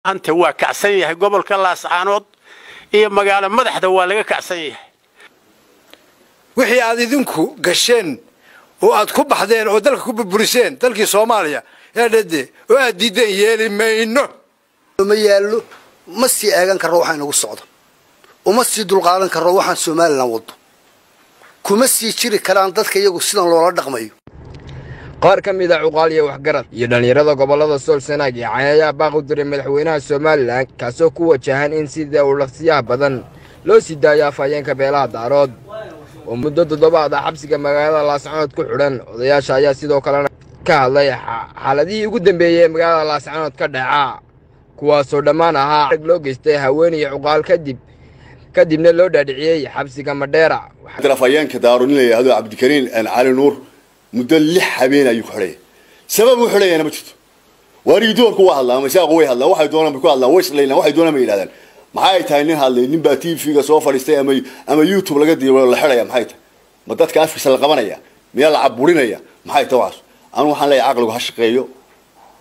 anta waa kacsan yahay gobolka Laascaanood iyo magaalo madaxda waa laga kacsan yahay wixii aad idinku gasheen oo aad ku baxdeen oo dalka ku burburiseen dalkii Soomaaliya ee dhade oo aad diideen yeeli mayno ma yaalo ma sii eegan karo waxa inagu socdo uma sii dulqaadan karo waxaan Soomaaliland wado kuma sii jiri karaan dadka iyagu sidan loola dhaqmayo qaar ka mid ah uqaaliya waxgarad iyo dhalinyarada gobolada Sool Sanaag iyo Cayayaab baa u diray madaxweynaha Soomaaliland kaasoo ku wajahan in sida uu laqsiyaha badan loo sii daayo afayeenka beelaha Daarood oo muddo 7 ah xabsiga magaalada Laascaanood ku xidhan odayaasha ayaa sidoo kale ka hadlay xaaladii ugu dambeeyay magaalada Laascaanood ka dhaca kuwaasoo dhammaan ahaa rag loo geystay haweeney uqaal kadibna loo dhaadhiciyay xabsiga Madheera afayeenka Daarood la yiraahdo Cabdikariin Cali Nuur muddo 6 habeen ayuu xidhay sabab uu xidhayna ma jirto wariidoon ku hadlaa ma isaaqo way hadlaa waxay doonaan ku hadlaan way isleeyna waxay doonaan ma yiraahdaan maxay tahay nin hadlay nin baa TV-ga soo fadhiistay ama YouTube laga diiwaan la xidhaya maxay tahay ma dadka afkiisa la qabanaya miya la caburinaya maxay tahay waas aan waxaan leeyahay aqligu ha shaqeeyo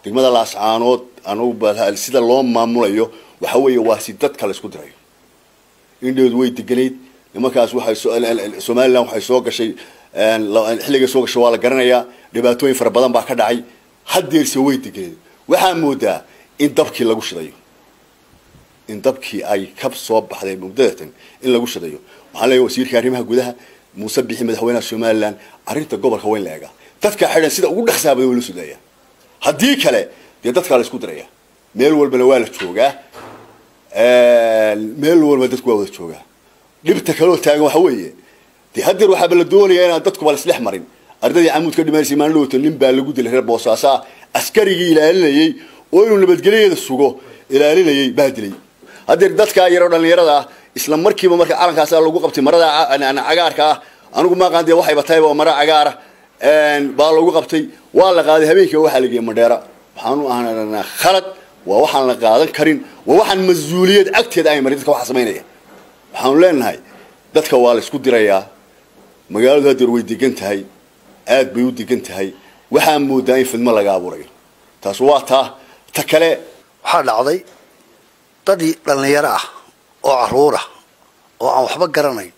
degmada Laascaanood anu baa sida loo maamulayo waxa weeye waa si dadka la isku dirayo indhood way deganeed nimankaas waxay Soomaaliland waxay soo gashay xilliga soo gashay waa la garanayaa dhibaatooyin fara badan baa ka dhacay hadeerse way deganeed waxa moodaa in dabkii lagu shidayo in dabkii ay ka soo baxday muddadan in lagu shidayo waxaan leeyahay wasiirka arrimaha gudaha Muuse Bixi madaxweynaha Soomaaliland arinta gobolka weyn leega dadka xidhan sida ugu dhaxsaabay wuu la sudaya haddii kale dee dadka la isku diraya meel walbana waa la joogaa meel walba dadku waa wada joogaa dhibta kale oo taagan waxa weeye dee hadeer waxa la doonayaa in dadku wala islex marin ardadii amuud ka dhimaysay maan loo nin baa lagu dilay reer Boosaaso askarigii ilaalinayay oo inuu nabadgelyada sugo ilaalinayay baa dilay hadeer dadka yar oo dhalinyarada isla markiiba marka calankaas lagu qabtay marada cagaarka anigu ma qaandee waxay batay oo mara cagaar baa lagu qabtay waa la qaaday habeenkii waxa lageeyay Madheera waxaanu ahaanaa khalad waa waxaan la qaadan karin waa waxaan mas'uuliyad agteeda ay marin dadka waxa sameynaya waxaanu leenahay dadka waa la isku dirayaa magaaladu hadeer way degan tahay aad bay u degan tahay waxaan moodaa in fidmo laga abuurayo taas waa ta kale waxa dhacday dadii dhalinyaro ah oo caruur ah oo aan waxba garanayn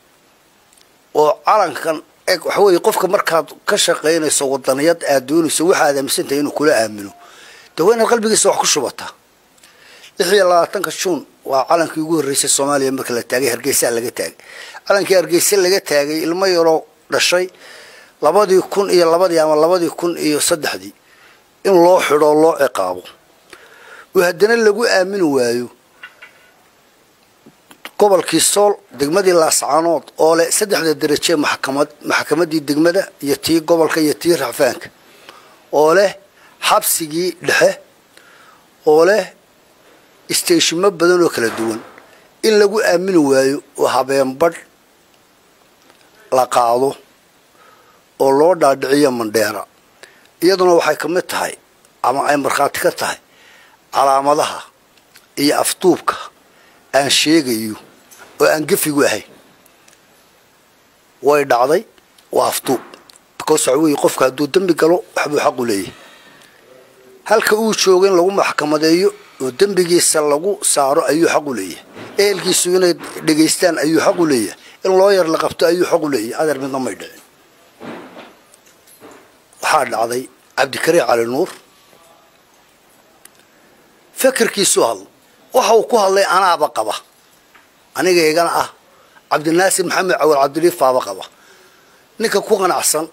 oo calankan waxa weeye qofka markaad ka shaqeynayso wadaniyad aad doonayso waxa aad aaminsantahay inuu kula aamino dawayna qalbigiisa wax ku shubata 26 Juun waa calankii ugu horeysay Soomaaliya marka la taagay Hargeysa laga taagay calankii Hargeysa laga taagay ilmo yaro dhashay 2002 ama 2003 in loo xidho loo ciqaabo وهدنا لجو آمن وايو قبل كيسول دقمدي لاسعانات أولا سدح الدرجة محكمة دي دقمدة يتي قبل كي يتي رعفانك أولا حبسي لحه أولا استيشن بدون وكلا دون إن لجو آمن وايو وحبيان بر لقاضو أولو دادعية من ديرا يدنا وحكمتها أما أي مرخاتك calaamadaha iyo aftuubka aan sheegayo oo aan gafigu ahay way dhacday waa aftuub because way qofka haduu dambi galo waxbu xaq u leeyahay halka uu joogo in lagu maxkamadeeyo oo dambigiisa lagu saaro ayuu xaq u leeyahay eelkiisu inay dhageystaan ayuu xaq u leeyahay in loo yar la qabto ayuu xaq u leeyahay adar midna ma dhicin waxa dhacday Cabdikariin Cali Nuur فكر كيسوهل وحو كوهل أنا بقبة أنا جاي أنا عبد الناصر محمد أو عبد اللطيف بقبة نك كوغن أحسن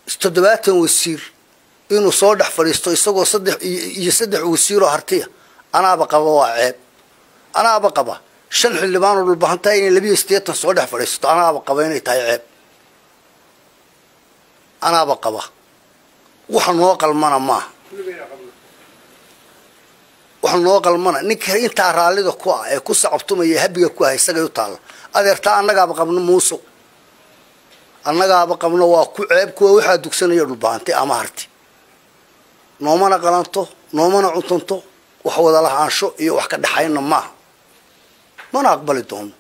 استدبات والسير إنه صادح فريستو يسوق يصدح والسير هرتيه أنا بقبة وعيب أنا بقبة شنح اللي بانوا البهنتين اللي بيستيت صادح فريستو أنا بقبة يعني تعيب أنا بقبة وحنواق المنا ما waxaan loo qalmana ninka inta raalida ku ah ee ku sacabtumay habiga ku ah isaga u taal adeerta annaga ba qabno muuso annaga ba qabno waa ku ceeb ku waxa dugsanayo dhulbaantay ama harti noomana qalanto noomana cuntanto wax wada lahaansho iyo wax ka dhaxayna ma mana aqbali doono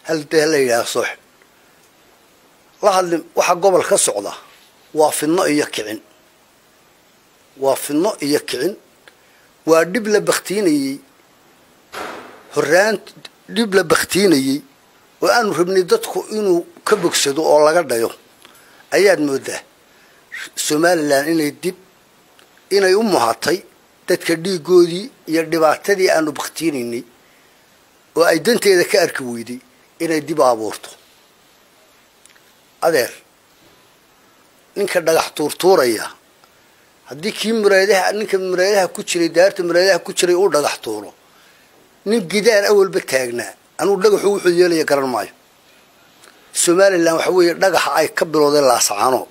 hal deelaya soo la hadlin waxa gobol ka socda waa fidno iyo kicin ودب لبختيني هران دب لبختيني وأنا ربني دتكو إنه كبكسدو أو لقدر يوم أياد مدة سومال لان إنه يدب إنه يوم محطي تتكدي جودي يردبعتدي أنو بختيني وأيدنتي إذا كأركويدي إنه يدب عبورته أدير إنك دقح طورية هدي كيم مرادها إنك مرادها كتشري دارت مرادها كتشري أول دقح طوره نين جدار أول بتاعنا أنا دقح هو حجيلي يكرر معي سومال اللي وحوي دقح أي كبر وذا العصعانو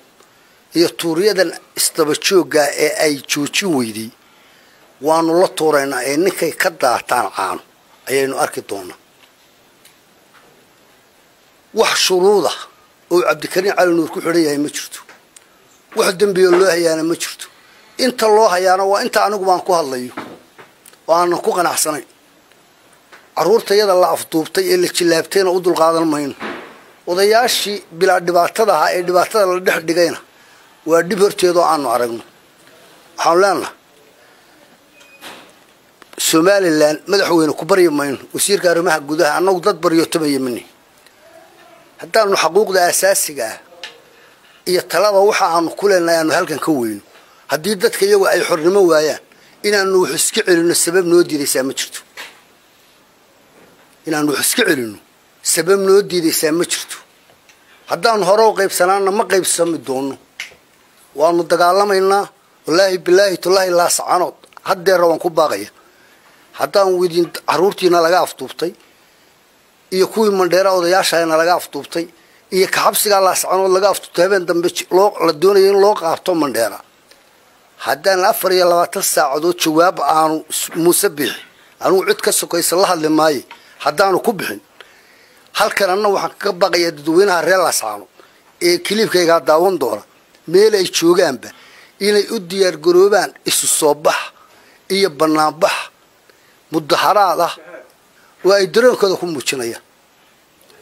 هي طورية ده استبتشوجا أي تشوتشويدي وأنا الله طورنا إنك يكدر تان عام أي إنه أركضونا وحشروده وعبد الكريم علي نور كحرية مجرته واحد بيقول له أنا مجرته أنت الله يانا وأنت أنا قبان كهالله وأنا كوكان أحسنين عرورتي يد الله أفطوبتي اللي تشلابتين ودول قاضي المين وضياشي بلا دبعتها دبعتها اللي دح دقينا ودبرتي يدو عنه عرقنا حولنا سومال اللان مدحوين كبر يمين وسير كارمها جودها أنا وضد بريو تبي مني حتى إنه حقوق ده أساسي هي الطلبة وحى عن كلنا إنه هالكن كوين هدي ضدك يجوا أي حرمة وياه إنه حسكع إنه السبب نودي لسامجته إنه حسكع إنه السبب نودي لسامجته حتى إنه هروق قيب سنانا ما قيب سام الدونه وأنه دقالما إنه والله بالله تالله لا سعنود هدي الروان كوباقية حتى إنه ودين عرورتي نلقى أفطوبتي يكون من ديره وضياشة إنه لقى أفطوبتي كحبسي الله سبحانه لقى أفطوبتي هبين دنبش لدوني لوق أفطو من ديره حتى أن أفر يلا تسع عدود شواب عن مسبح أنا عد كسكويس الله اللي ماي حتى أنا كبحن هل كان أنه وحق بقى يدوينها ريال سبحانه كليب كي قاعد داون دورة ميل يشوجان به إن يودي الجروبان الصباح يبنابح مدحرة ويدرون كذا كم مشنية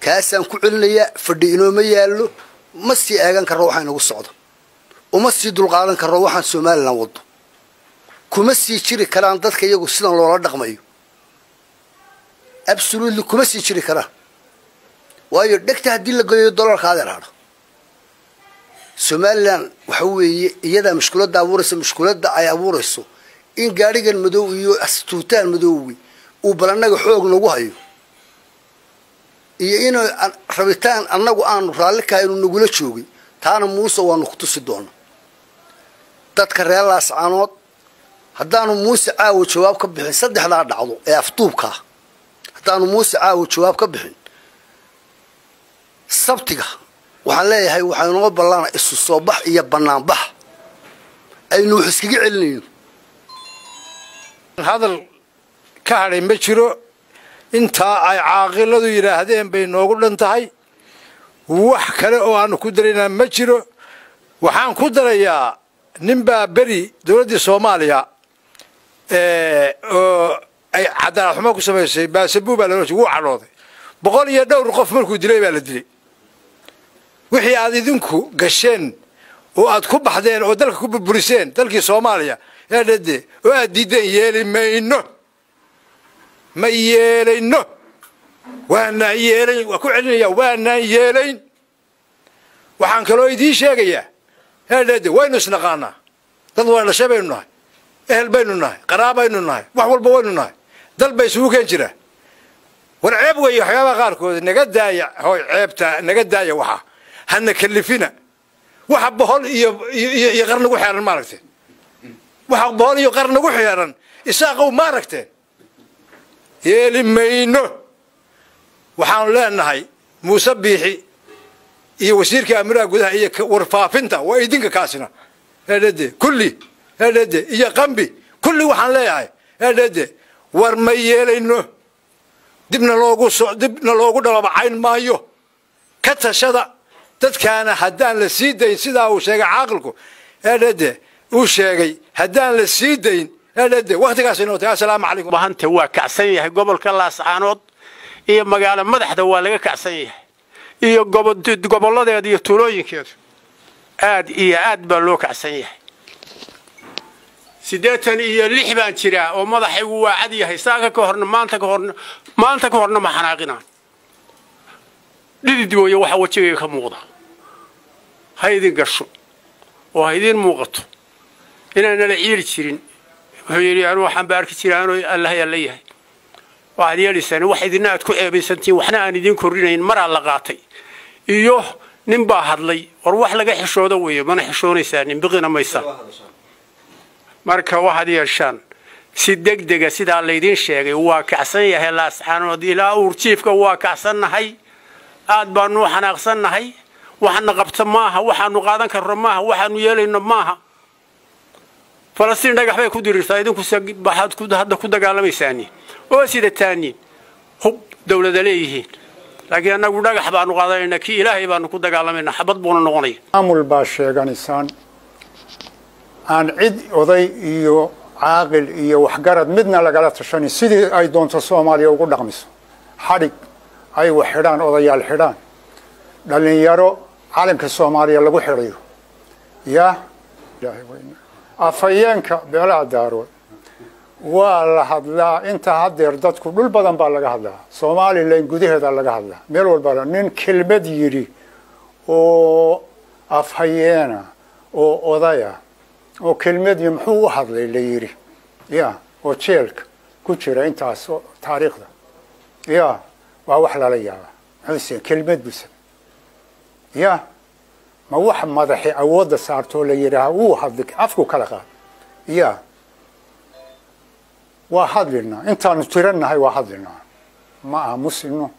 كاسم كلنا فدينه ميالو مسي أجان كروحنا والصعدة ومسي دول قارن كروحنا سومال نوض كمسي شري كلام ضد كي يقول سنة لورا دقميو أبسلول كمسي شري كلام ويردك تهدي لك $100 هذا هذا سومال وحوي يدا مشكلات داورس مشكلات دا أي أورسو إن جارج المدوي أستوتان المدوي وبلنا حوق نجوهيو إنه ربيتان أنا وأنا رالك إنه نقول شوقي تانا موسى ونختص الدون تذكر الله سبحانه هدانو موسى عاود شباب كبحين صدق هذا عضو أفطوبك هدانو موسى عاود شباب كبحين السبتك وحلاي هاي وحنوب بالله الصباح يبنان بح أي حسكي علني هذا كهري مشرو انت اي عاقلadu yiraahdeen bay noogu dhantahay wax kale oo aan ku dareynaa ma jiro waxaan ku darayaa ninba bari dawladda Soomaaliya oo ay cadaalad xumo ku sameysay baasabuuba la wuu cadhooday 100 qof markuu dilay baa la dilay wixii aad idinku gasheen oo aad ku baxdeen oo dalka ku burburiseen dalkii Soomaaliya ee dhade oo aad diideen yeelimayno ما يلينه وانا يلين وكعليا وانا يلين وحن كلو يدي شيغيا هذا وين نسنقانا تضوى شبيننا اهل بيننا قرابيننا wax walba weynuna dal bay isugu keen jira war ceeb way waxyaaba qaar kood naga daaya hooy ceebta naga daaya waxa hana kalifina waxa bohol iyo qarnigu xeeran ma aragtay waxa bohol iyo qarnigu xeeran isaaqow ma aragtay يلي ماينو وحان لeenahay موسى بيحي iyo wasiirka amniga gudaha iyo warfaafinta waa idinka kaasina هذا كلي هذا iyo qambi kulli waxaan leeyahay هذا war ma yeelayno dibna loogu dhalabacayn maayo ka tashada dadkaana hadaan la sii dayn sida uu sheegay caaqilku هذا uu sheegay hadaan la sii dayn هذا وقت كاسينو السلام عليكم بهانت waa kacsan yahay gobolka Laascaanood iyo magaalo madaxda waa laga kacsan yahay iyo goboladeeda iyo tuulooyinkeeda aad iyo aad baa loo kacsan yahay siddeetan iyo lix baan jiraa oo madaxaygu waa cad yahay saaka ka horna maanta ka horna ma xanaaqinaan dhidid weeye waxa wajigayga ka muuqda ha idin gasho oo ha idin muuqato inaan nala ciiri jirin wuxuu yidhi anu waxaan ba arki jiraa anoo allah yaa leeyahay waxaad yeedhaysaan wax idina aad ku ceebaysantiin waxna aan idiin korrinayn maraa la qaatay iyo nin baa hadlay war wax laga xishoodo weeye mana xishoonaysaanin biqina maysa marka waxaad yeeshaan si degdega sidaa laydiin sheegay waa kacsan yahay laascaanood ilaa uurjiifka waa kacsannahay aad baanu xanaaqsannahay waxaana qabta maaha waxaanu qaadan karno maaha waxaanu yeelayno maaha falastiin dhagax bay ku dirirtaa idinku waxaad hadda ku dagaalamaysaaniin oo sidataaniin hub dawlada leeyihiin laakiin annagu dhagax baanu qaadanaynaa kii ilaahay baanu ku dagaalamaynaa xabad buuna noqonaya maamul baa sheeganisaan aan cid oday iyo caaqil iyo waxgarad midna lagala tashanin sidii ay doonto Soomaaliya ugu dhaqmiso xadhig ay wax xidhaan odayaal xidhaan dhalinyaro calanka Soomaaliya lagu xidhayo yaa ilaahay weyna afayeenka beelaha daarood waa la hadlaa inta hadeer dadku dhul badan baa laga hadlaa Soomaaliland gudaheeda laga hadlaa meel walba nin kelmad yiri oo afhayeena oo odaya oo kelmadii muxuu u hadlay la yiri yaa oo jeelka ku jira intaas taariikhda yaa waa wax la yaaba xuseen kelmad busan yaa ma wax madaxi awooda saarto la yiraahdo uu hadlay afku kala qaad yaa waa hadlina intaanu tiranahay waa hadlina ma aamusino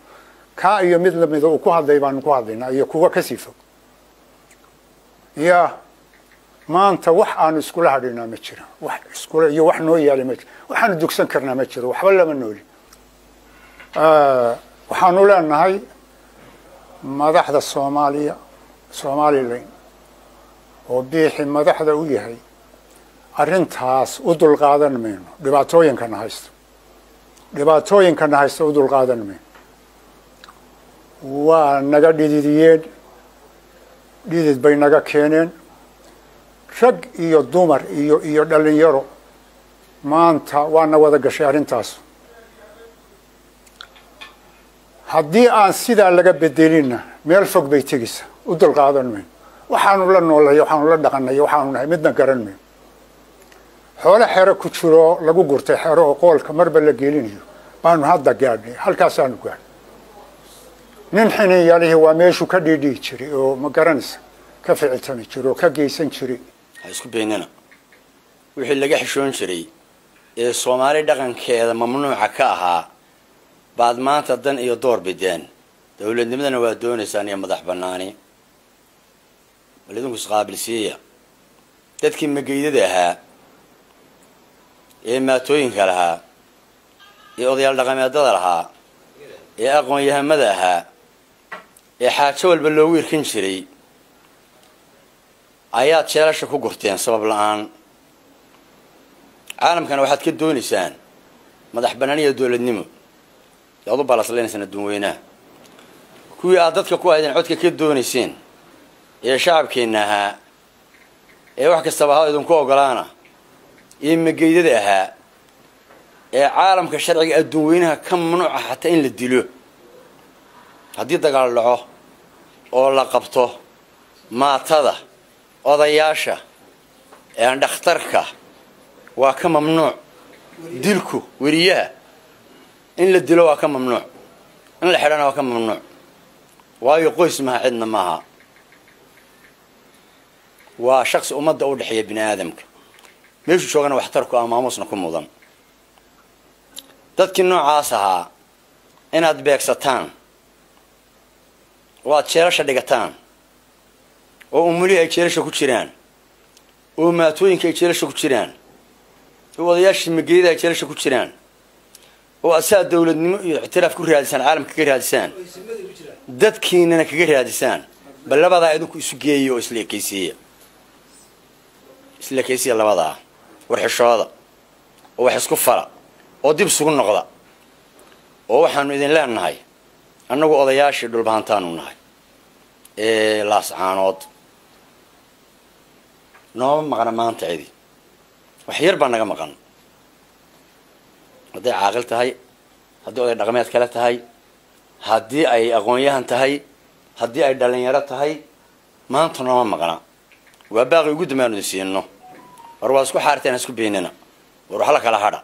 ka iyo mid lamid oo ku hadlay baan ku hadlina iyo kuwa ka sifo yaa maanta wax aan iskula hadhina ma jiro wax iskula iyo wax noo yaali ma jiro waxaan dugsan karnaa ma jiro waxba lama nooli waxaanu leenahay madaxda Soomaaliland oo biixi madaxda u yahay arrintaas u dulqaadan mayno dhibaatooyinkana haysto u dulqaadan mayno waa naga dhididiyeen dhidid bay naga keeneen rag iyo dumar iyo dhalinyaro maanta waana wada gashay arrintaas haddii aan sidaa laga bedelina meel fog bay tegaysaa u dulqaadan mayno waxaanu la noolahay waxaanu la dhaqanay waxaanu nahay midna garan mayno xoolo xero ku jiro lagu gurtay xero oo qoolka marba la gelinayo baanu hadda gaadhnay halkaasaanu gaadhnay nin xiniyaalihi waa meeshuu ka dhiidhihi jiray oo ma garanaysa ka ficiltami jiray oo ka geysan jiray ha isku beynana wixii laga xishoon jiray ee Soomaali dhaqankeeda mamnuuca ka ahaa baad maanta dan iyo door bideen dawladnimadana waa doonaysaan iyo madax banaani walidinku isqaabilsiiya dadkii mageydada ahaa ee maatooyinka lahaa ee odayaal dhaqameedada lahaa ee aqoon-yahamada ahaa ee xaajo walba loogu irkin jiray ayaad jeelasha ku gurteen sabab la'aan caalamkana waxaad ka doonaysaan madax bannaan iyo dawladnimo yaad u balasleynaysan adduunweynaha kuwii aad dadka ku aydeen codka ka doonayseen ee shacabkeenna ahaa ee wax kastaba ha idinku ogolaana ee mageydada ahaa ee caalamka sharciga adduunweynaha ka mamnuuca xataa in la dilo haddii dagaal dhaco oo la qabto maatada odayaasha ee dhakhtarka waa ka mamnuuc dilku weriyaha in la dilo waa ka mamnuuc in la xidhana waa ka mamnuuc waayo qoys maha cidna maaha waa shakhsi ummadda u dhexeeya bini aadamka meeshuu joogana waxtarku ah maamuusna ku mudan dadkii noocaas ahaa inaad beegsataan oo aad jeelasha dhigataan oo umulihii ay jeelasha ku jiraan oo maatooyinka ay jeelasha ku jiraan oo odayaashii mageeyada ay jeelasha ku jiraan oo asaa dawladnimo iyo ictiraaf ku raadisaan caalamka kaga raadisaan dadkiinana kaga raadisaan bal labadaa idinku isu geeya oo isla ekaysiya labadaa war xishooda oo wax isku fala oo dib isugu noqda oo waxaanu idin leenahay annagu odayaashii dhulbahantaanu nahay ee laascaanood nooma maqna maanta cidi waxyar baa naga maqan hadday caaqil tahay haddii oday dhaqameed kale tahay haddii ay aqoon-yahan tahay haddii ay dhalinyaro tahay maanta nooma maqna waa baaqi ugu dambaanu idin siino war waa isku xaarteen isku beenina war wax la kala hadha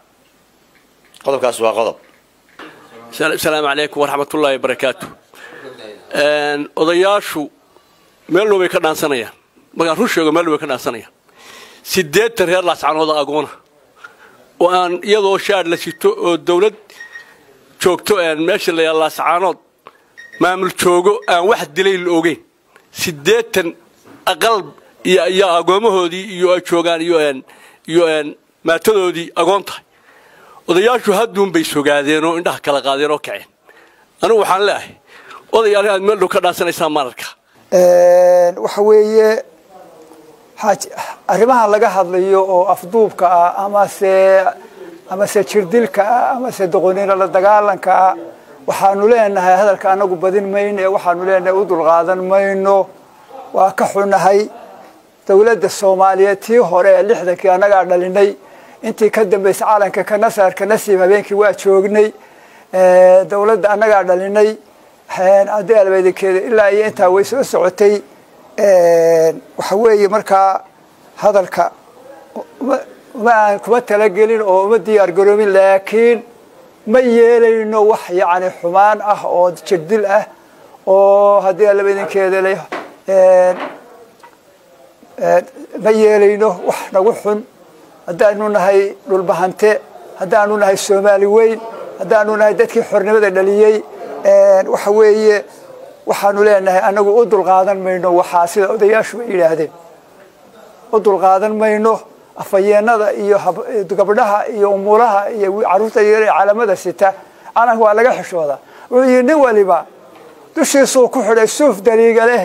qodobkaas waa qodob السلام عليكم ورحمة الله وبركاته odayaashu meel loo bay ka dhaansanayaan magaan ruushooga meel loo bay ka dhaansanayaan 8 reer laascanooda agoona oo aan iyadoo shaad la sito oo dawlad joogto meesha la laascanood maamul joogo aan wax dilay la ogeyn 8 aqal iyo agoomahoodii iyo ay joogaan iyo maatadoodii agoonta odayaashu hadduun bay sogaadeen oo indhaha kala qaadeen oo kaceen anigu waxaan leeyahay odayaal aad meel ka dhaansanaysaa mararka waxa weeye arrimaha laga hadlayo oo afduubka ah ama se jirdilka ah ama se doqonina la dagaalanka ah waxaanu leenahay hadalka anagu badin mayno ee waxaanu leenahay u dulqaadan mayno waa ka xunahay dawladda Soomaaliyeed tii hore 60kii anaga dhalinay intii ka dambeysay caalanka ka nasarka nasiib habeenkii waa joognay dawladda anaga dhalinay hadii albadekeeda ilaa iyo inta way soo socotay waxa weeye marka hadalka ma kuma talagelin oo ma diyaar garoomin laakiin ma yeelayno wax yaani xumaan ah oo jirdil ah oo hadii albadekeeda leh ma yeelayno wax nagu xun haddaanu nahay dhulbahante haddaanu nahay Soomaali weyn haddaanu nahay dadkii xornimada dhaliyay waxa weeye waxaanu leenahay anagu u dulqaadan mayno waxa sida odayaashu yiraahdeen u dulqaadan mayno afayeenada iyo gabdhaha iyo umulaha iyo caruurta yar calaamada sita anagu waa laga xishooda oo nin waliba dushiisu ku xidhay suuf dariiga leh